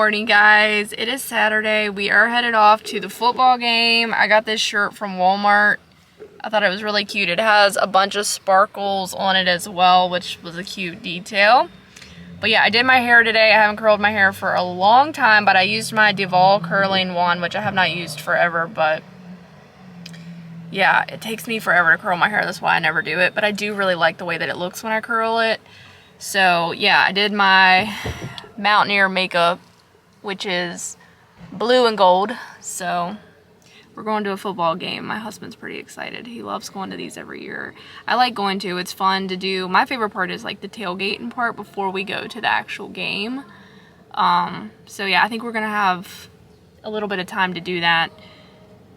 morning, guys. It is Saturday. We are headed off to the football game. I got this shirt from Walmart. I thought it was really cute. It has a bunch of sparkles on it as well, which was a cute detail. But yeah, I did my hair today. I haven't curled my hair for a long time, but I used my Duval curling wand, which I have not used forever, but yeah, it takes me forever to curl my hair. That's why I never do it, but I do really like the way that it looks when I curl it. So yeah, I did my Mountaineer makeup, which is blue and gold. So we're going to a football game. My husband's pretty excited. He loves going to these every year. I like going to. It's fun to do. My favorite part is like the tailgating part before we go to the actual game. So yeah, I think we're gonna have a little bit of time to do that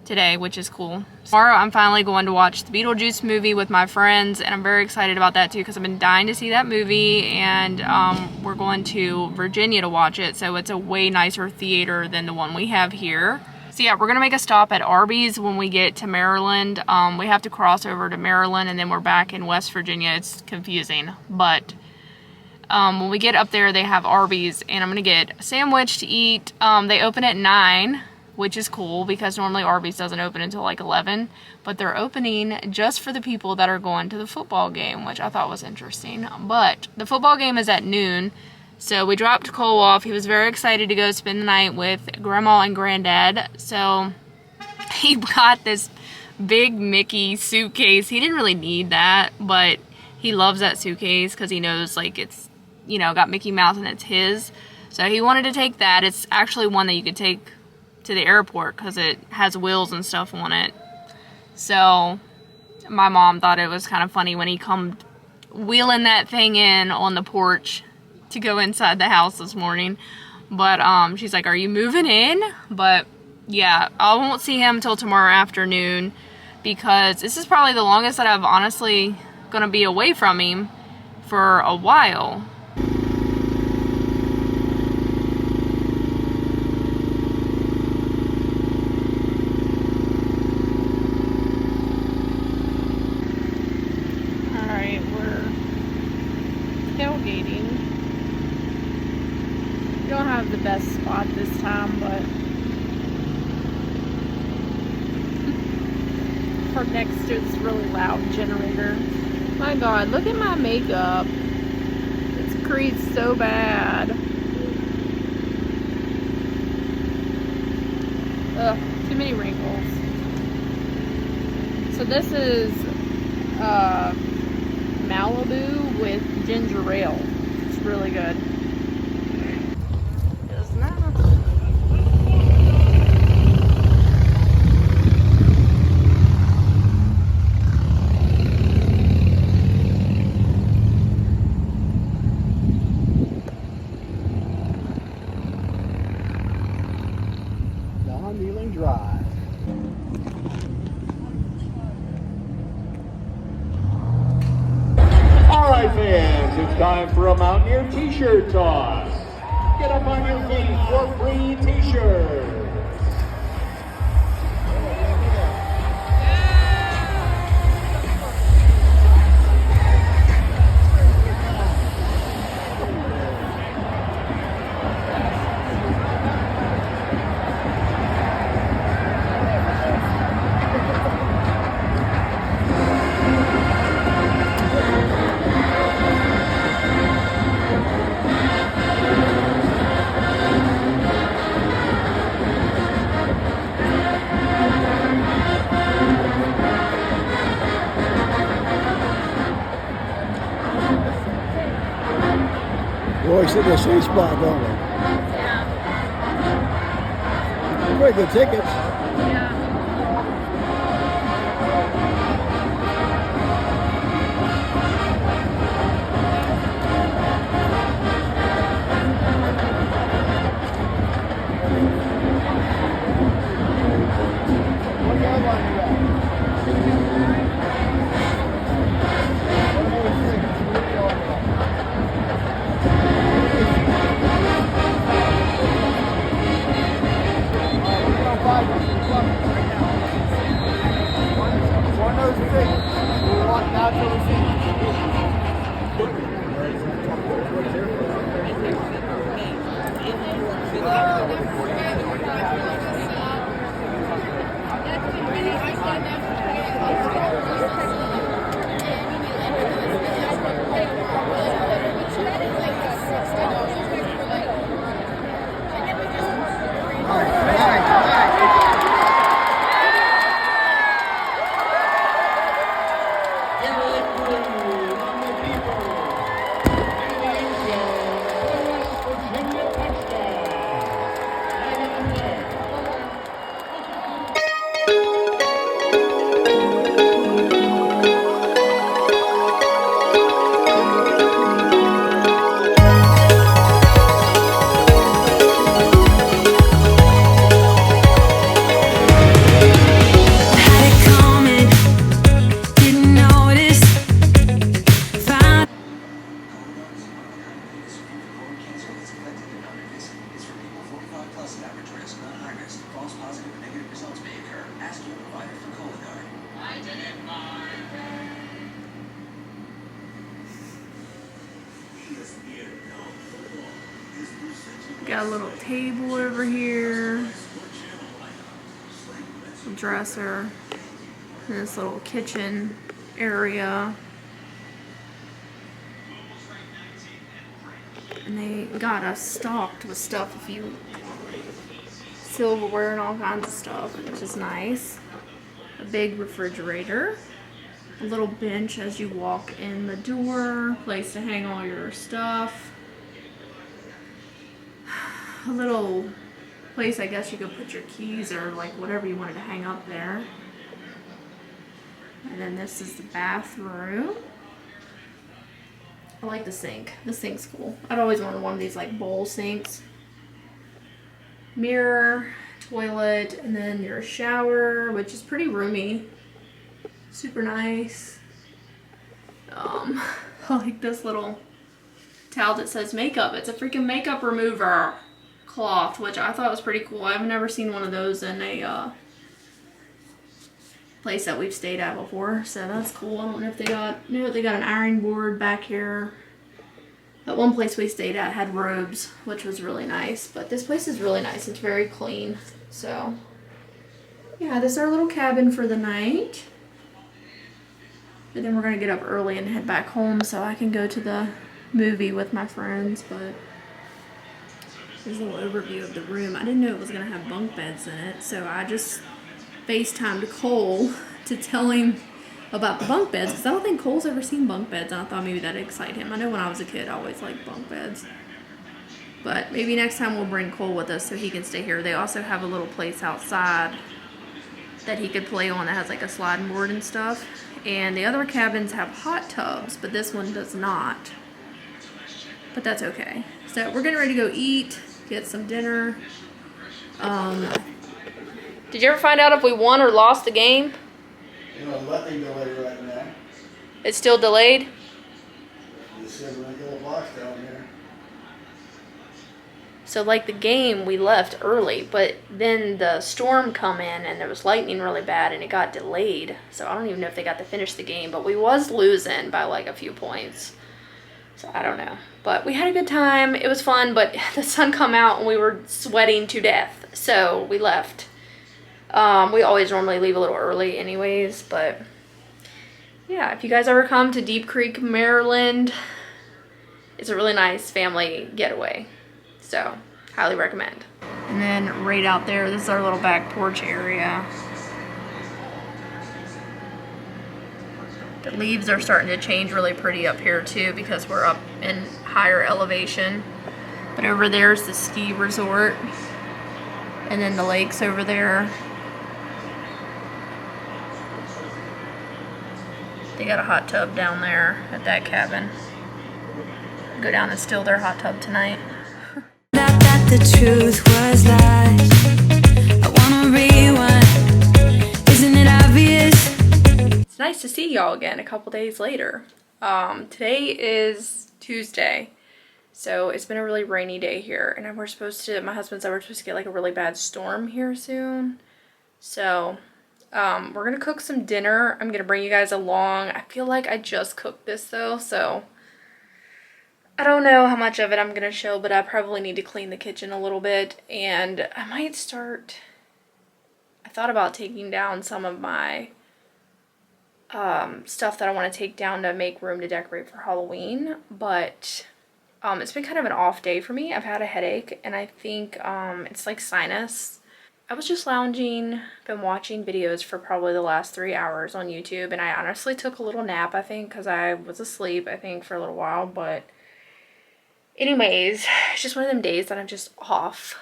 today, which is cool. Tomorrow I'm finally going to watch the Beetlejuice movie with my friends, and I'm very excited about that too because I've been dying to see that movie, and we're going to Virginia to watch it, so it's a way nicer theater than the one we have here. So yeah, we're gonna make a stop at Arby's when we get to Maryland. We have to cross over to Maryland and then we're back in West Virginia. It's confusing, but when we get up there they have Arby's, and I'm gonna get a sandwich to eat. They open at 9, which is cool because normally Arby's doesn't open until like 11, but they're opening just for the people that are going to the football game, which I thought was interesting. But the football game is at noon, so we dropped Cole off. He was very excited to go spend the night with Grandma and Granddad, so he got this big Mickey suitcase. He didn't really need that, but he loves that suitcase because he knows like it's, you know, got Mickey Mouse and it's his. So he wanted to take that. It's actually one that you could take to the airport because it has wheels and stuff on it. So my mom thought it was kind of funny when he come wheeling that thing in on the porch to go inside the house this morning. But she's like, are you moving in? But yeah, I won't see him till tomorrow afternoon because this is probably the longest that I've honestly gonna be away from him for a while. Tailgating. We don't have the best spot this time, but park next to this really loud generator. My God, look at my makeup. It's creased so bad. Ugh, too many wrinkles. So this is Malibu with ginger ale. It's really good. Isn't that? Don Kneeling Drive. Alright fans, it's time for a Mountaineer t-shirt toss. Get up on your feet for free t-shirts. We always sit in the sweet spot, don't we? Yeah. Very good tickets. Yeah. What airline are you at? Five. Got a little table over here, a dresser, and this little kitchen area. And they got us stocked with stuff, a few silverware and all kinds of stuff, which is nice. A big refrigerator, a little bench as you walk in the door, place to hang all your stuff. A little place, I guess you could put your keys or like whatever you wanted to hang up there. And then this is the bathroom. I like the sink. The sink's cool. I'd always wanted one of these like bowl sinks. Mirror, toilet, and then your shower, which is pretty roomy. Super nice. I like this little towel that says makeup. It's a freaking makeup remover cloth, which I thought was pretty cool. I've never seen one of those in a place that we've stayed at before, so that's cool. I don't know if they got an iron board back here. That one place we stayed at had robes, which was really nice, but this place is really nice. It's very clean. So yeah, this is our little cabin for the night. But then we're gonna get up early and head back home so I can go to the movie with my friends. But here's a little overview of the room. I didn't know it was gonna have bunk beds in it, so I just FaceTimed Cole to tell him about the bunk beds, because I don't think Cole's ever seen bunk beds, and I thought maybe that'd excite him. I know when I was a kid I always liked bunk beds, but maybe next time we'll bring Cole with us so he can stay here. They also have a little place outside that he could play on that has like a sliding board and stuff, and the other cabins have hot tubs, but this one does not, but that's okay. So we're getting ready to go eat, get some dinner. Did you ever find out if we won or lost the game? You know, nothing delayed right now. It's still delayed? It says when I get a box down here. So like the game, we left early, but then the storm come in and there was lightning really bad and it got delayed. So I don't even know if they got to finish the game, but we was losing by like a few points. So I don't know, but we had a good time. It was fun, but the sun come out and we were sweating to death. So we left. We always normally leave a little early anyways, but yeah, if you guys ever come to Deep Creek, Maryland, it's a really nice family getaway. So, highly recommend. And then right out there, this is our little back porch area. The leaves are starting to change really pretty up here too because we're up in higher elevation. But over there's the ski resort. And then the lake's over there. They got a hot tub down there at that cabin. Go down and steal their hot tub tonight. That the truth was lies. I wanna rewind. Isn't it obvious? It's nice to see y'all again a couple days later. Today is Tuesday, so it's been a really rainy day here, and my husband said we're supposed to get like a really bad storm here soon. So we're gonna cook some dinner. I'm gonna bring you guys along. I feel like I just cooked this though, so I don't know how much of it I'm gonna show, but I probably need to clean the kitchen a little bit, and I might start, I thought about taking down some of my stuff that I want to take down to make room to decorate for Halloween, but it's been kind of an off day for me. I've had a headache, and I think it's like sinus. I was just lounging, been watching videos for probably the last 3 hours on YouTube, and I honestly took a little nap, I think, because I was asleep, I think, for a little while, but anyways, it's just one of them days that I'm just off.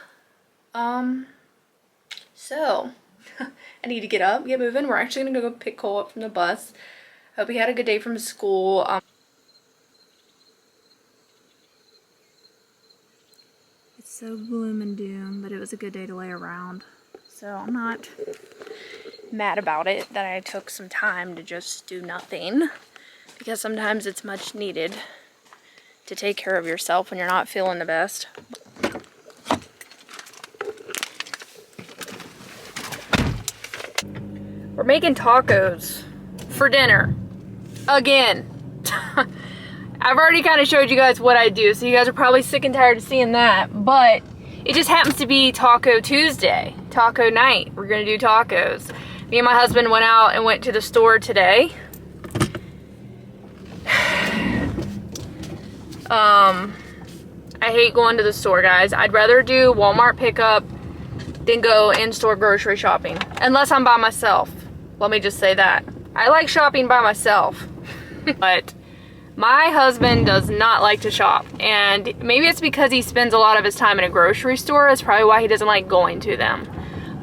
So I need to get up, get moving. We're actually gonna go pick Cole up from the bus. Hope he had a good day from school. It's so gloom and doom, but it was a good day to lay around. So I'm not mad about it that I took some time to just do nothing, because sometimes it's much needed to take care of yourself when you're not feeling the best. We're making tacos for dinner. Again. I've already kind of showed you guys what I do, so you guys are probably sick and tired of seeing that, but it just happens to be Taco Tuesday, taco night. We're gonna do tacos. Me and my husband went out and went to the store today. I hate going to the store, guys. I'd rather do Walmart pickup than go in-store grocery shopping, unless I'm by myself. Let me just say that. I like shopping by myself, but my husband does not like to shop, and maybe it's because he spends a lot of his time in a grocery store. That's probably why he doesn't like going to them,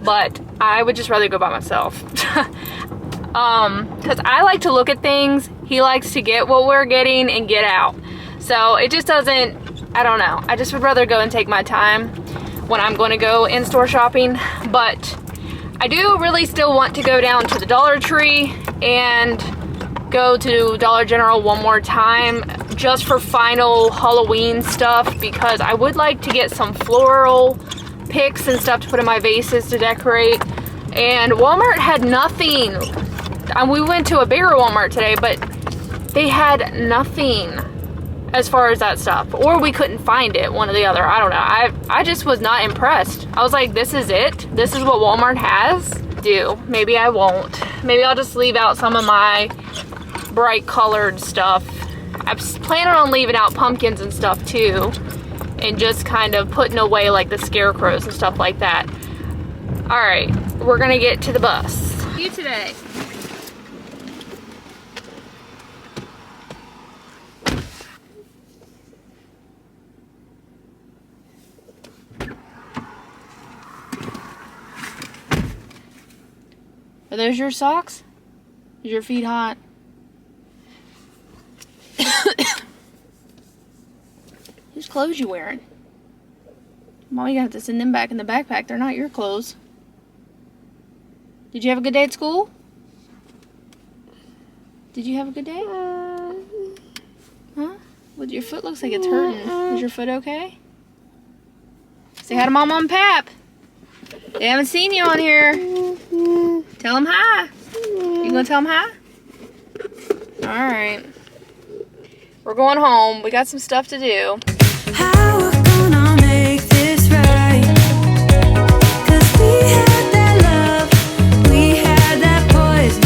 but I would just rather go by myself. Because I like to look at things. He likes to get what we're getting and get out. So it just doesn't, I don't know. I just would rather go and take my time when I'm going to go in-store shopping. But I do really still want to go down to the Dollar Tree and go to Dollar General one more time just for final Halloween stuff, because I would like to get some floral picks and stuff to put in my vases to decorate. And Walmart had nothing. We went to a bigger Walmart today, but they had nothing as far as that stuff, or we couldn't find it, one or the other. I don't know. I just was not impressed. I was like, this is it? This is what Walmart has? Maybe I won't. Maybe I'll just leave out some of my bright colored stuff. I'm planning on leaving out pumpkins and stuff too, and just kind of putting away like the scarecrows and stuff like that. All right, we're gonna get to the bus. See you today. Are those your socks? Is your feet hot? Whose clothes you wearing? Mom, you have to send them back in the backpack. They're not your clothes. Did you have a good day at school? Did you have a good day? Huh? Well, your foot looks like it's hurting. Is your foot okay? Say hi to Mama and Pap. They haven't seen you on here. Tell them hi. You gonna tell them hi? Alright. We're going home. We got some stuff to do. How we're gonna make this right? 'Cause we had that love, we had that poison,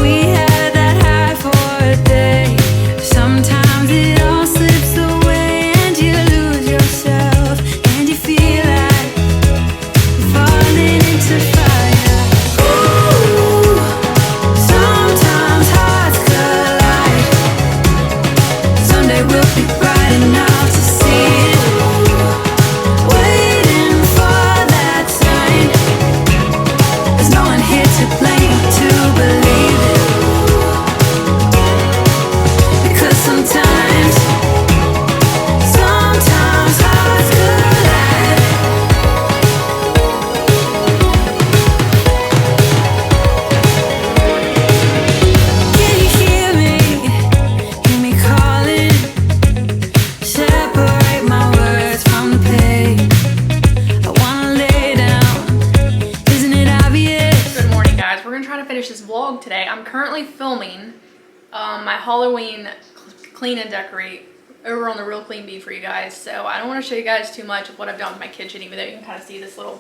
we had that high for a day. Sometimes it all slips away and you lose yourself, and you feel like you're falling into fire. Ooh, sometimes hearts collide. Someday we'll be bright enough to see it. Waiting for that sign. There's no one here to blame to believe it. Because sometimes hearts collide. Can you hear me? Hear me calling. Separate my words from the pain. I wanna lay down. Isn't it obvious? Good morning, guys. We're gonna try to finish this vlog today. I'm currently filming my Halloween clean and decorate over on the Real Clean Bee for you guys. So I don't want to show you guys too much of what I've done with my kitchen, even though you can kind of see this little,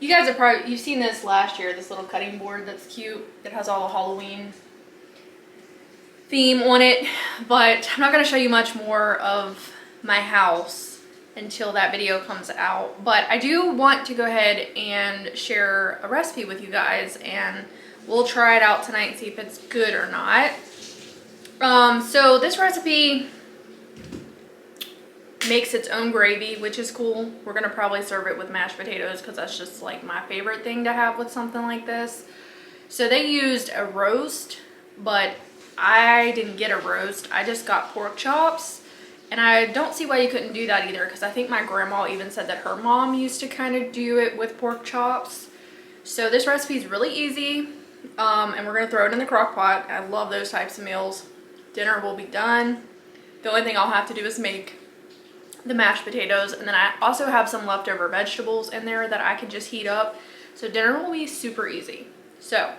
you guys have probably, you've seen this last year, this little cutting board that's cute, that has all the Halloween theme on it. But I'm not going to show you much more of my house until that video comes out. But I do want to go ahead and share a recipe with you guys, and we'll try it out tonight and see if it's good or not. So this recipe makes its own gravy, which is cool. We're gonna probably serve it with mashed potatoes because that's just like my favorite thing to have with something like this. So they used a roast, but I didn't get a roast. I just got pork chops, and I don't see why you couldn't do that either, because I think my grandma even said that her mom used to kind of do it with pork chops. So this recipe is really easy, and we're gonna throw it in the crock pot. I love those types of meals. Dinner will be done. The only thing I'll have to do is make the mashed potatoes, and then I also have some leftover vegetables in there that I can just heat up. So dinner will be super easy. So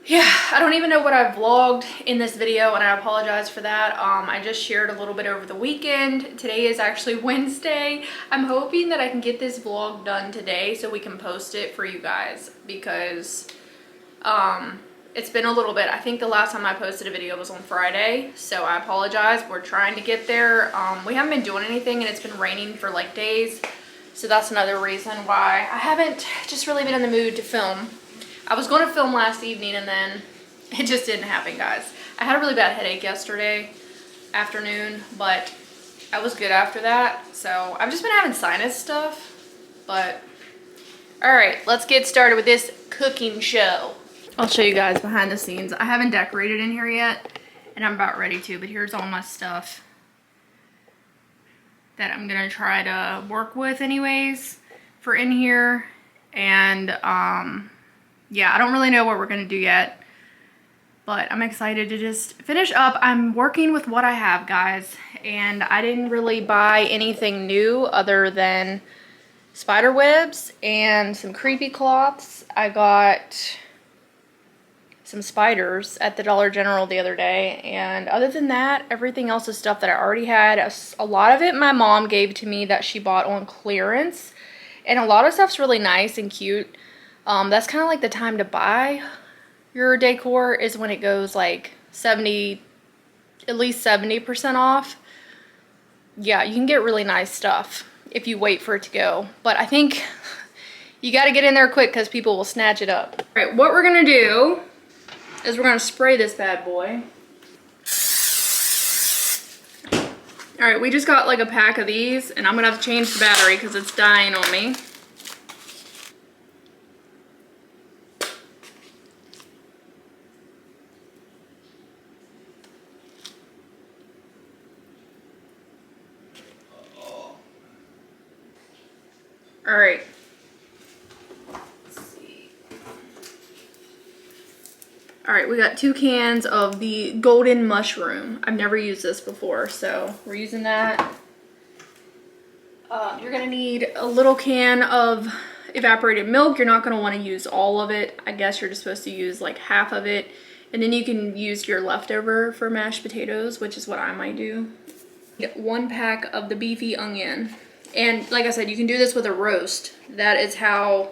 yeah, I don't even know what I vlogged in this video, and I apologize for that. I just shared a little bit over the weekend. Today is actually Wednesday. I'm hoping that I can get this vlog done today so we can post it for you guys, because it's been a little bit. I think the last time I posted a video was on Friday, so I apologize. We're trying to get there. We haven't been doing anything, and it's been raining for like days, so that's another reason why I haven't just really been in the mood to film. I was going to film last evening, and then it just didn't happen, guys. I had a really bad headache yesterday afternoon, but I was good after that. So I've just been having sinus stuff, but all right, let's get started with this cooking show. I'll show you guys behind the scenes. I haven't decorated in here yet, and I'm about ready to, but here's all my stuff that I'm gonna try to work with anyways for in here. And yeah, I don't really know what we're gonna do yet, but I'm excited to just finish up. I'm working with what I have, guys, and I didn't really buy anything new other than spider webs and some creepy cloths. I got some spiders at the Dollar General the other day, and other than that, everything else is stuff that I already had. A lot of it my mom gave to me that she bought on clearance, and a lot of stuff's really nice and cute. That's kind of like the time to buy your decor, is when it goes like at least 70% off. Yeah, you can get really nice stuff if you wait for it to go, but I think you got to get in there quick because people will snatch it up. All right, what we're gonna do is we're gonna spray this bad boy. All right, we just got like a pack of these, and I'm gonna have to change the battery because it's dying on me. All right. All right, we got 2 cans of the golden mushroom. I've never used this before, so we're using that. You're gonna need a little can of evaporated milk. You're not gonna wanna use all of it. I guess you're just supposed to use like half of it. And then you can use your leftover for mashed potatoes, which is what I might do. Get 1 pack of the beefy onion. And like I said, you can do this with a roast. That is how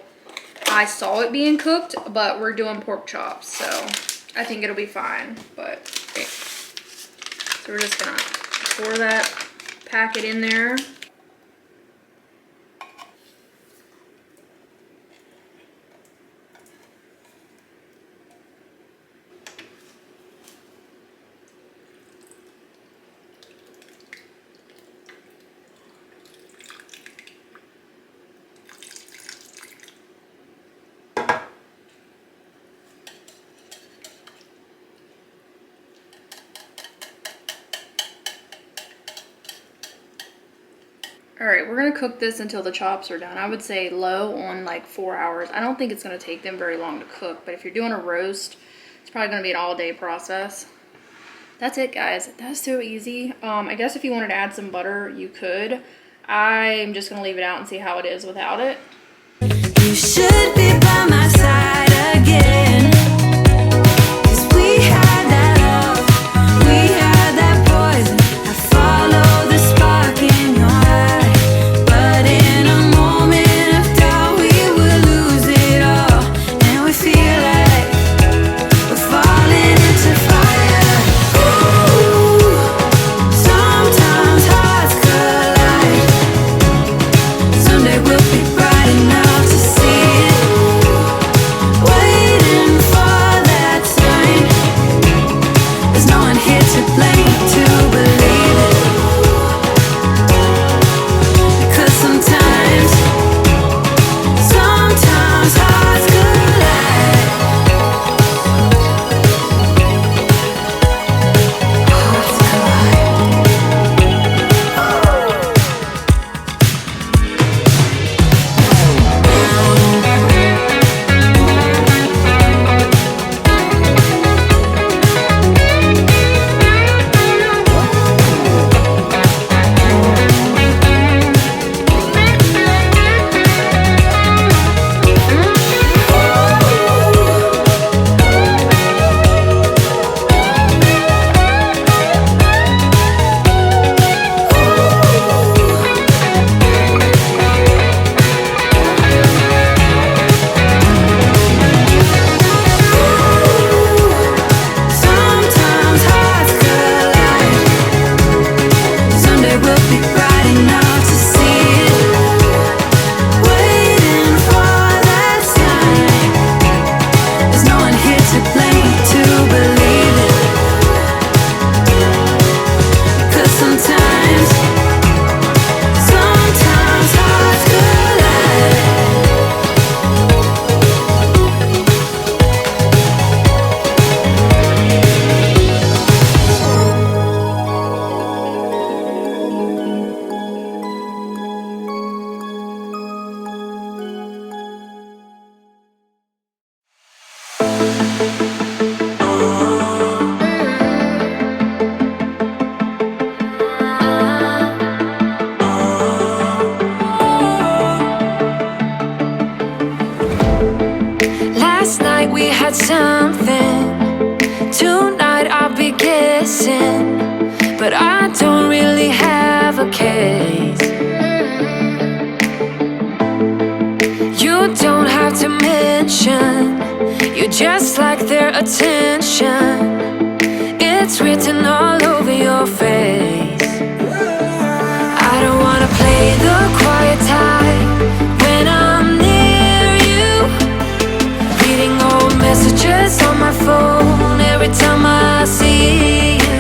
I saw it being cooked, but we're doing pork chops, so I think it'll be fine. But okay. So we're just gonna pour that packet in there. All right, we're gonna cook this until the chops are done. I would say low on like 4 hours. I don't think it's gonna take them very long to cook, but if you're doing a roast, it's probably gonna be an all-day process. That's it, guys. That's so easy. I guess if you wanted to add some butter, you could. I'm just gonna leave it out and see how it is without it. You should be by my side again. 'Cause we had that love, we had that poison. I fall Last night we had something. Tonight I'll be guessing, but I don't really have a case. You don't have to mention, you just like their attention. It's written all over your face. I don't wanna play the quiet type when I'm near you. Reading old messages on my phone every time I see you.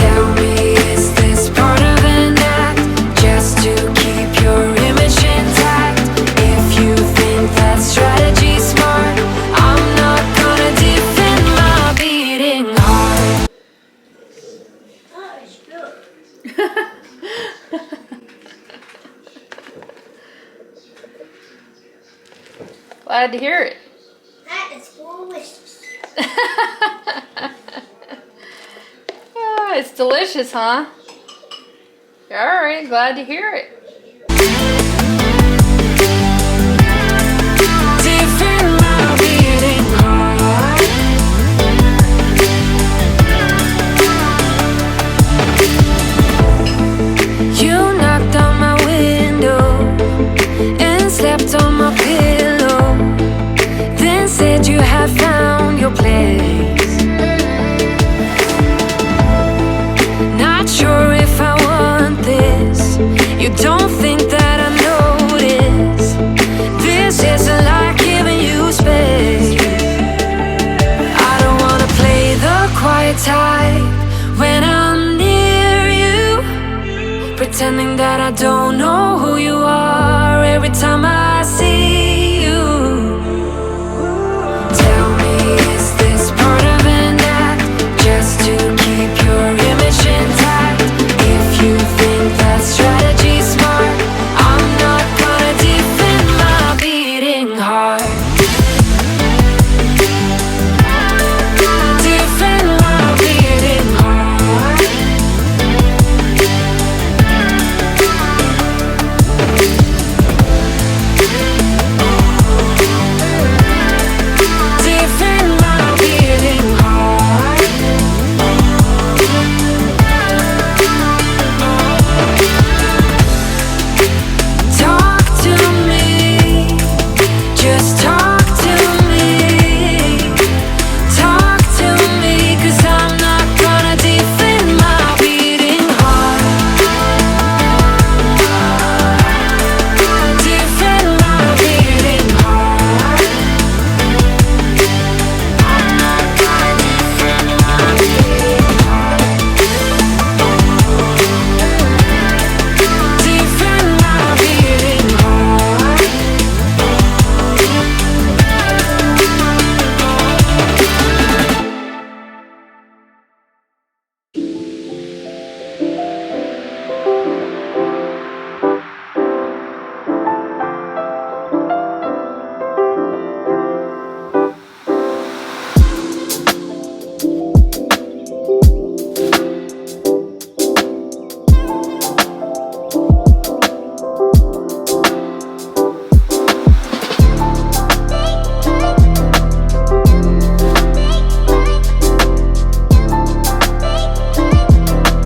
Tell me, is this part of an act just to keep your image intact? If you think that strategy's smart, I'm not gonna defend my beating heart. Glad to hear it. That is delicious. Oh, it's delicious, huh? Alright, glad to hear it. Defend my beating heart. You knocked on my window and slept on my pillow, then said you had found your place. Not sure if I want this. You don't think that I notice. This isn't like giving you space. I don't wanna play the quiet type when I'm near you, pretending that I don't know who you are every time I